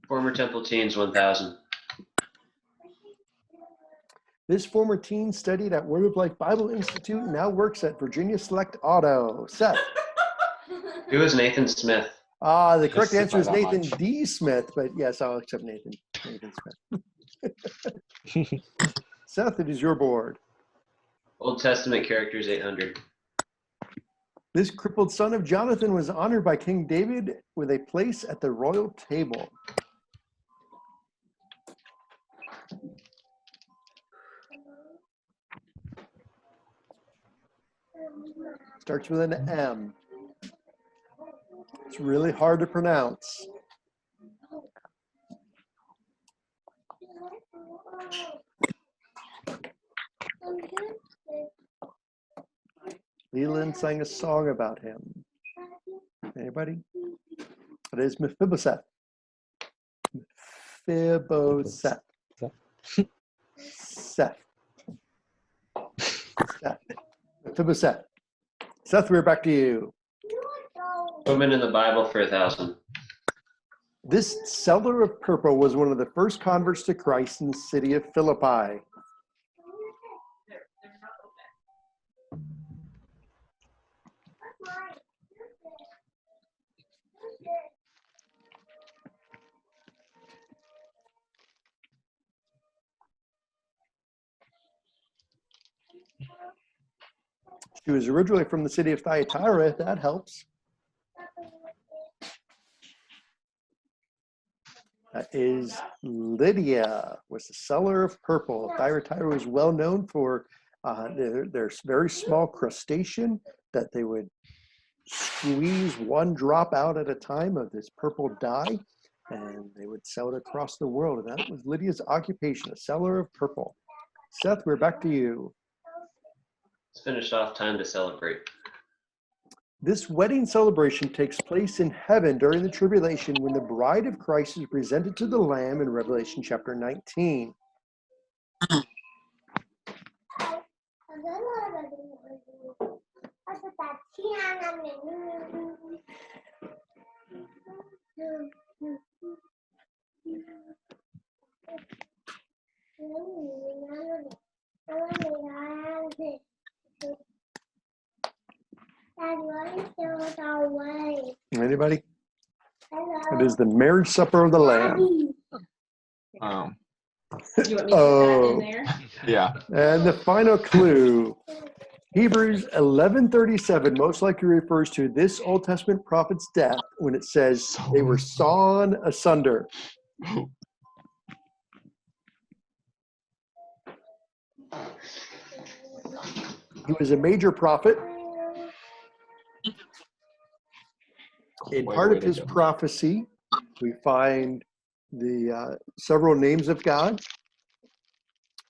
Speaker 5: Former Temple Teens 1000.
Speaker 1: This former teen studied at Word of Life Bible Institute and now works at Virginia Select Auto. Seth.
Speaker 5: It was Nathan Smith.
Speaker 1: The correct
Speaker 7: Just
Speaker 1: answer is
Speaker 7: by that
Speaker 1: Nathan
Speaker 7: much.
Speaker 1: D. Smith, but yes, I'll accept Nathan Smith. Seth, it is your board.
Speaker 5: Old Testament characters 800.
Speaker 1: This crippled son of Jonathan was honored by King David with a place at the royal table. Starts with an M. It's really hard to pronounce. Leland sang a song about him. Anybody? It is Mephibosheth. Mephibosheth. Seth. Seth. Mephibosheth. Seth, we're back to you.
Speaker 5: Woman in the Bible for 1000.
Speaker 1: This seller of purple was one of the first converts to Christ in the city of Philippi. She was originally from the city of Thyatira, if that helps. That is Lydia, was the seller of purple. Thyatira was well known for their very small crustacean that they would squeeze one drop out at a time of this purple dye, and they would sell it across the world. And that was Lydia's occupation, a seller of purple. Seth, we're back to you.
Speaker 5: Let's finish off Time to Celebrate.
Speaker 1: This wedding celebration takes place in heaven during the tribulation when the bride of Christ is presented to the Lamb in Revelation chapter 19. Anybody? It is the marriage supper of the Lamb.
Speaker 7: Oh.
Speaker 12: Do you want me to put that in there?
Speaker 7: Yeah.
Speaker 1: And the final clue. Hebrews 11:37 most likely refers to this Old Testament prophet's death when it says they were sawn asunder. He was a major prophet. In part of his prophecy, we find the several names of God.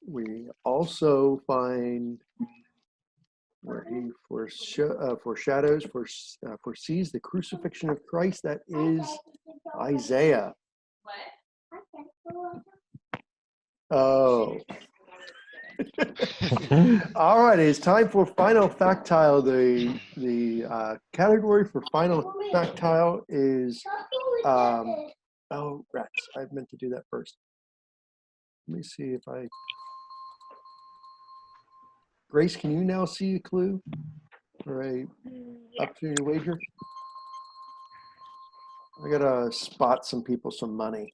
Speaker 1: We also find where he foreshadows, foresees the crucifixion of Christ. That is Isaiah. Oh. All right, it's time for final factile. The category for final factile is oh rats, I meant to do that first. Let me see if I Grace, can you now see a clue for a opportunity to wager? I gotta spot some people some money.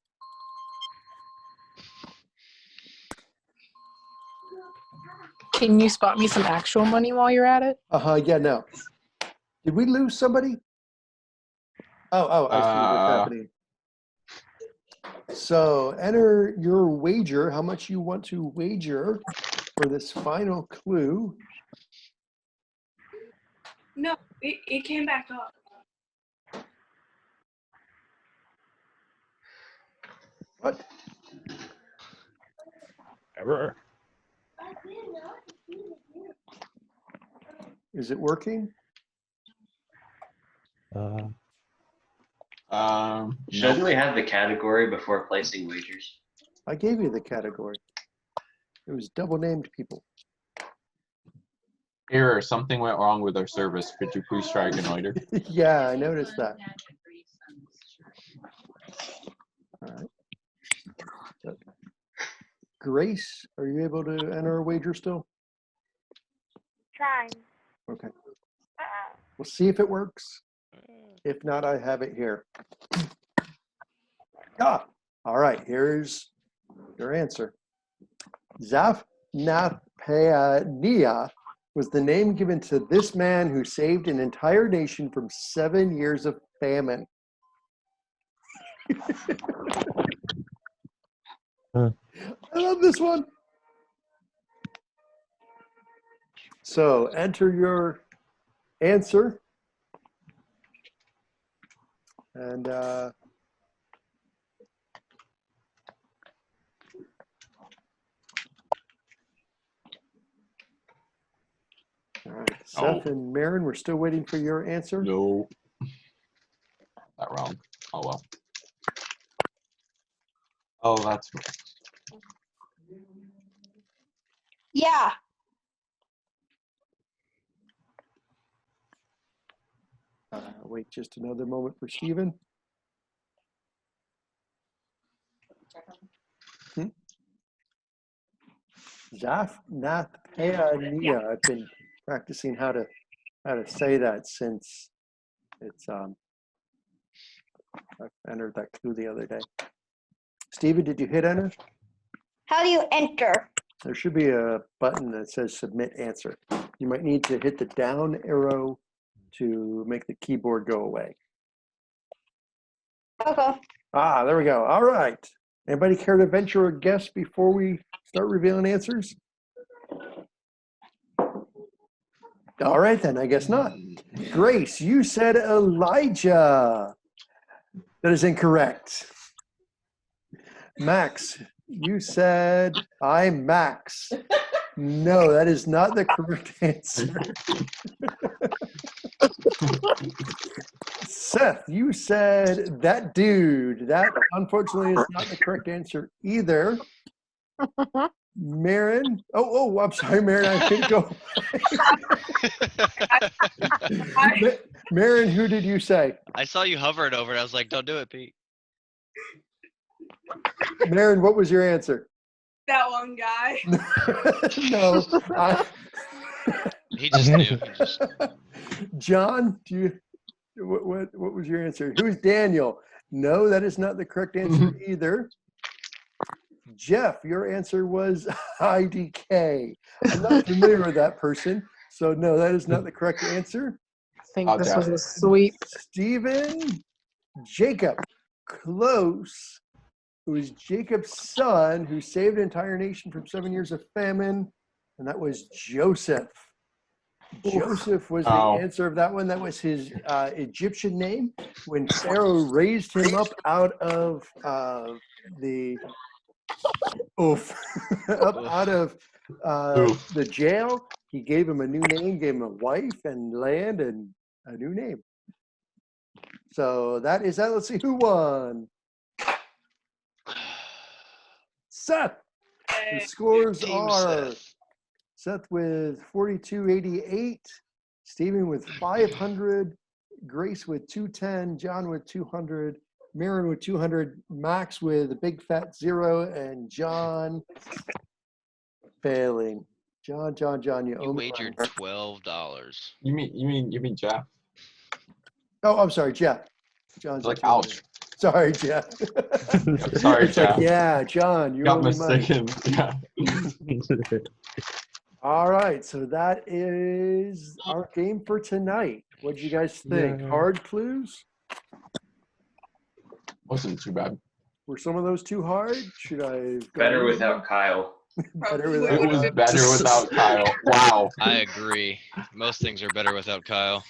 Speaker 2: Can you spot me some actual money while you're at it?
Speaker 1: Yeah, no. Did we lose somebody? Oh, I see what's happening. So enter your wager, how much you want to wager for this final clue.
Speaker 12: No, it came back up.
Speaker 1: What?
Speaker 11: Error.
Speaker 1: Is it working?
Speaker 5: Shouldn't we have the category before placing wagers?
Speaker 1: I gave you the category. It was double named people.
Speaker 7: Error, something went wrong with our service. Could you please try again later?
Speaker 1: Yeah, I noticed that. All right. So, Grace, are you able to enter a wager still?
Speaker 6: Trying.
Speaker 1: Okay. We'll see if it works. If not, I have it here. All right. Here's your answer. Zaphnath-Paaneah was the name given to this man who saved an entire nation from 7 years of famine. I love this one. So enter your answer. And all right, Seth and Marin, we're still waiting for your answer.
Speaker 7: No. That wrong. Oh well. Oh, that's right.
Speaker 9: Yeah.
Speaker 1: Wait just another moment for Stephen. Zaphnath-Paaneah. I've been practicing how to say that since it's I entered that clue the other day. Stephen, did you hit enter?
Speaker 9: How do you enter?
Speaker 1: There should be a button that says submit answer. You might need to hit the down arrow to make the keyboard go away.
Speaker 9: Okay.
Speaker 1: There we go. All right. Anybody care to venture a guess before we start revealing answers? All right, then. I guess not. Grace, you said Elijah. That is incorrect. Max, you said I'm Max. No, that is not the correct answer. Seth, you said that dude. That unfortunately is not the correct answer either. Marin, I'm sorry, Marin, I couldn't go. Marin, who did you say?
Speaker 8: I saw you hovering over it. I was like, don't do it, Pete.
Speaker 1: Marin, what was your answer?
Speaker 12: That one guy.
Speaker 1: No.
Speaker 8: He just knew.
Speaker 1: John, what was your answer? Who's Daniel? No, that is not the correct answer either. Jeff, your answer was IDK. I'm not familiar with that person, so no, that is not the correct answer.
Speaker 2: I think this was a sweep.
Speaker 1: Stephen, Jacob, close. It was Jacob's son who saved an entire nation from 7 years of famine, and that was Joseph. Joseph was the answer of that one. That was his Egyptian name. When Pharaoh raised him up out of the jail, he gave him a new name, gave him a wife and land and a new name. So that is that. Let's see who won. Seth. The scores are Seth with 4288, Stephen with 500, Grace with 210, John with 200, Marin with 200, Max with a big fat 0, and John failing. John, you owe me
Speaker 8: wagered $12.
Speaker 7: You mean Jeff?
Speaker 1: Oh, I'm sorry, Jeff. John's
Speaker 7: It's like,
Speaker 1: at 200.
Speaker 7: ouch.
Speaker 1: Sorry, Jeff.
Speaker 7: Sorry,
Speaker 1: It's like,
Speaker 7: Jeff.
Speaker 1: yeah, John, you
Speaker 7: Got
Speaker 1: owe me money.
Speaker 7: mistaken. Yeah.
Speaker 1: All right, so that is our game for tonight. What did you guys think?
Speaker 7: Yeah.
Speaker 1: Hard clues?
Speaker 7: Wasn't too bad.
Speaker 1: Were some of those too hard? Should I go
Speaker 5: Better
Speaker 1: easy?
Speaker 5: without Kyle.
Speaker 1: Better
Speaker 12: Probably.
Speaker 1: without
Speaker 7: It was
Speaker 1: Kyle?
Speaker 7: better without Kyle. Wow.
Speaker 8: I agree. Most things are better without Kyle.